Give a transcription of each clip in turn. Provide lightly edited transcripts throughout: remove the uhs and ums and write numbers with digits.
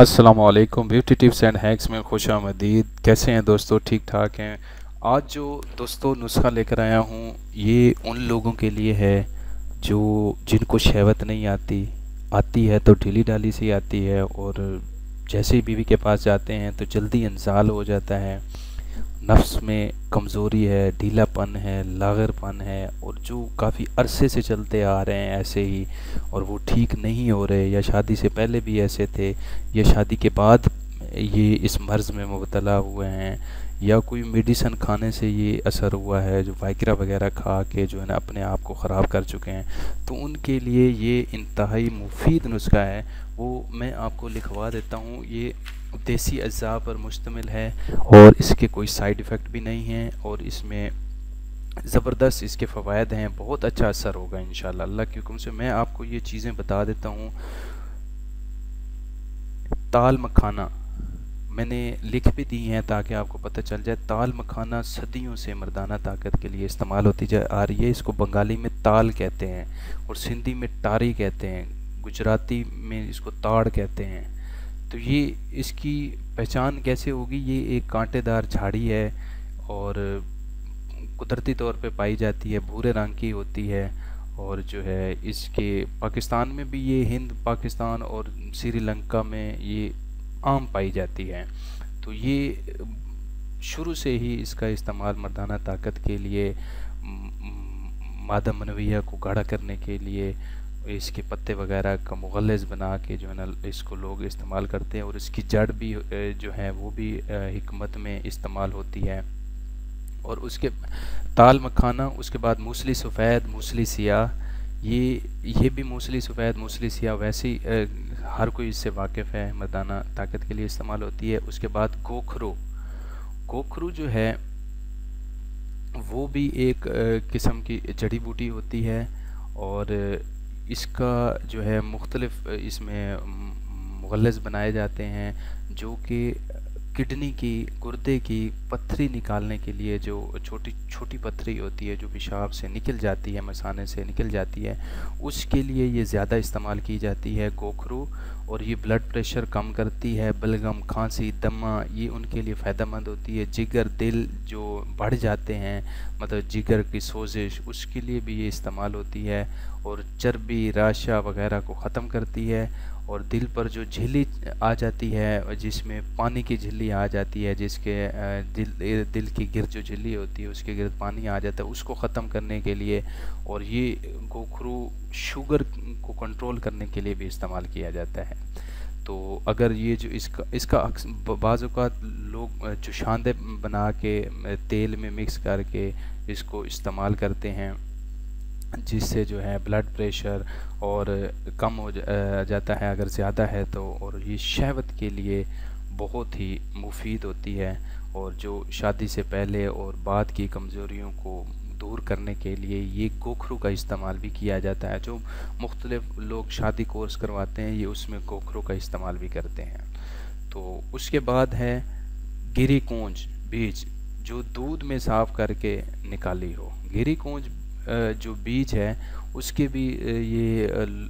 अस्सलामुअलैकुम beauty tips and hacks में खुश आमदीद। कैसे हैं दोस्तों? ठीक ठाक हैं। आज जो दोस्तों नुस्खा लेकर आया हूँ ये उन लोगों के लिए है जो जिनको शहवत नहीं आती, आती है तो ढीली ढाली सी आती है और जैसे ही बीवी के पास जाते हैं तो जल्दी इंजाल हो जाता है, नफ्स में कमज़ोरी है, ढीलापन है, लागरपन है और जो काफ़ी अरसे से चलते आ रहे हैं ऐसे ही और वो ठीक नहीं हो रहे, या शादी से पहले भी ऐसे थे या शादी के बाद ये इस मर्ज़ में मुब्तला हुए हैं, या कोई मेडिसन खाने से ये असर हुआ है, जो वाइग्रा वगैरह खा के जो है ना अपने आप को ख़राब कर चुके हैं, तो उनके लिए ये इंतहाई मुफीद नुस्खा है। वो मैं आपको लिखवा देता हूँ। ये देसी अज़ा पर मुश्तमिल है और इसके कोई साइड इफ़ेक्ट भी नहीं हैं और इसमें ज़बरदस्त इसके फ़वायद हैं। बहुत अच्छा असर होगा इंशाल्लाह अल्लाह के हुक्म से। मैं आपको ये चीज़ें बता देता हूँ। ताल मखाना मैंने लिख भी दी हैं ताकि आपको पता चल जाए। ताल मखाना सदियों से मर्दाना ताकत के लिए इस्तेमाल होती जा आ रही है। इसको बंगाली में ताल कहते हैं और सिंधी में टारी कहते हैं, गुजराती में इसको ताड़ कहते हैं। तो ये इसकी पहचान कैसे होगी? ये एक कांटेदार झाड़ी है और कुदरती तौर पे पाई जाती है, भूरे रंग की होती है और जो है इसके पाकिस्तान में भी ये हिंद पाकिस्तान और श्रीलंका में ये आम पाई जाती है। तो ये शुरू से ही इसका इस्तेमाल मर्दाना ताकत के लिए, मादा मनविया को गाढ़ा करने के लिए इसके पत्ते वगैरह का मुगल्लिज़ बना के जो है ना इसको लोग इस्तेमाल करते हैं और इसकी जड़ भी जो है वो भी हिकमत में इस्तेमाल होती है। और उसके ताल मखाना, उसके बाद मूसली सफ़ेद, मूसली सियाह, ये भी मूसली सफ़ेद मूसली सियाह वैसे ही हर कोई इससे वाकिफ़ है, मर्दाना ताकत के लिए इस्तेमाल होती है। उसके बाद गोखरू, गोखरू जो है वो भी एक किस्म की जड़ी बूटी होती है और इसका जो है मुख्तलिफ इसमें मुगल्लिज़ बनाए जाते हैं जो कि किडनी की, गुर्दे की पत्थरी निकालने के लिए, जो छोटी छोटी पत्थरी होती है जो पेशाब से निकल जाती है, मसाने से निकल जाती है, उसके लिए ये ज़्यादा इस्तेमाल की जाती है गोखरू। और ये ब्लड प्रेशर कम करती है, बलगम, खांसी, दमा, ये उनके लिए फ़ायदेमंद होती है। जिगर, दिल जो बढ़ जाते हैं, मतलब जिगर की सोजिश, उसके लिए भी ये इस्तेमाल होती है। और चर्बी, राशा वगैरह को ख़त्म करती है। और दिल पर जो झिल्ली आ जाती है, जिसमें पानी की झिल्ली आ जाती है, जिसके दिल की गिर्द जो झिल्ली होती है उसके गिर्द पानी आ जाता है, उसको ख़त्म करने के लिए। और ये गोखरू शुगर को कंट्रोल करने के लिए भी इस्तेमाल किया जाता है। तो अगर ये जो इसका बाज़ औक़ात लोग जुशांदे बना के तेल में मिक्स करके इसको इस्तेमाल करते हैं, जिससे जो है ब्लड प्रेशर और कम हो जाता है अगर ज़्यादा है तो। और ये शहवत के लिए बहुत ही मुफीद होती है और जो शादी से पहले और बाद की कमज़ोरियों को दूर करने के लिए ये गोखरू का इस्तेमाल भी किया जाता है। जो मुख्तलिफ लोग शादी कोर्स करवाते हैं ये उसमें गोखरू का इस्तेमाल भी करते हैं। तो उसके बाद है गिरी कूंज बीज, जो दूध में साफ़ करके निकाली हो। गिरी कूंज जो बीज है उसके भी ये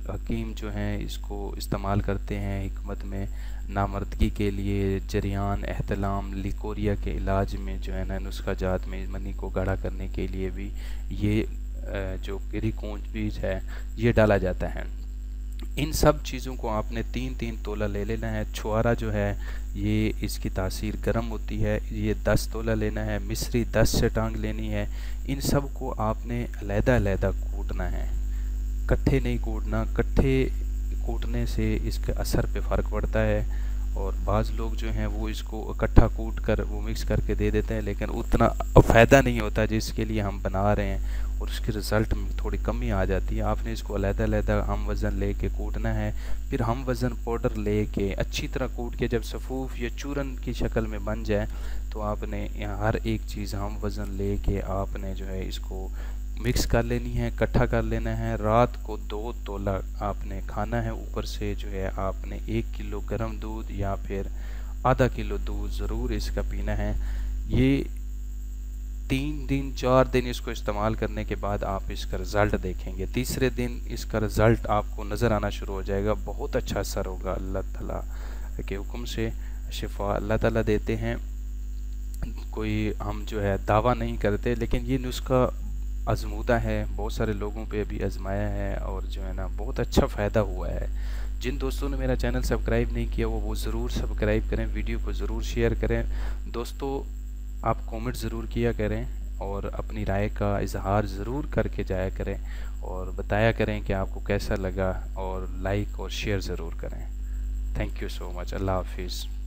हकीम जो हैं इसको इस्तेमाल करते हैं हिकमत में, नामर्दगी के लिए, जरियान, एहतलाम, लिकोरिया के इलाज में जो है ना नुस्खा जात में मनी को गाढ़ा करने के लिए भी ये जो गिरी कूंज बीज है ये डाला जाता है। इन सब चीज़ों को आपने 3-3 तोला ले लेना है। छुआरा जो है ये इसकी तासीर गर्म होती है, ये 10 तोला लेना है। मिस्री 10 से टांग लेनी है। इन सब को आपने अलहदा-अलहदा कूटना है, इकट्ठे नहीं कूटना। इकट्ठे कूटने से इसके असर पे फ़र्क पड़ता है और बाज़ लोग जो हैं वो इसको इकट्ठा कूट कर वो मिक्स करके दे देते हैं, लेकिन उतना फ़ायदा नहीं होता जिसके लिए हम बना रहे हैं और उसके रिज़ल्ट में थोड़ी कमी आ जाती है। आपने इसको अलहदा-अलहदा हम वज़न ले के कूटना है। फिर हम वज़न पाउडर ले के अच्छी तरह कूट के जब सफ़ूफ या चूरन की शक्ल में बन जाए तो आपने यहाँ हर एक चीज़ हम वज़न ले के आपने जो है इसको मिक्स कर लेनी है, इकट्ठा कर लेना है। रात को 2 तोला आपने खाना है। ऊपर से जो है आपने 1 किलो गर्म दूध या फिर आधा किलो दूध ज़रूर इसका पीना है। ये 3 दिन 4 दिन इसको इस्तेमाल करने के बाद आप इसका रिज़ल्ट देखेंगे। तीसरे दिन इसका रिज़ल्ट आपको नज़र आना शुरू हो जाएगा। बहुत अच्छा असर होगा। अल्लाह ताला के हुक्म से शिफा अल्लाह ताला देते हैं। कोई हम जो है दावा नहीं करते, लेकिन ये नुस्खा आजमूदा है, बहुत सारे लोगों पे अभी आजमाया है और जो है ना बहुत अच्छा फ़ायदा हुआ है। जिन दोस्तों ने मेरा चैनल सब्सक्राइब नहीं किया वो ज़रूर सब्सक्राइब करें, वीडियो को ज़रूर शेयर करें। दोस्तों आप कमेंट ज़रूर किया करें और अपनी राय का इजहार ज़रूर करके जाया करें और बताया करें कि आपको कैसा लगा, और लाइक और शेयर ज़रूर करें। Thank you so much. अल्लाह हाफिज़।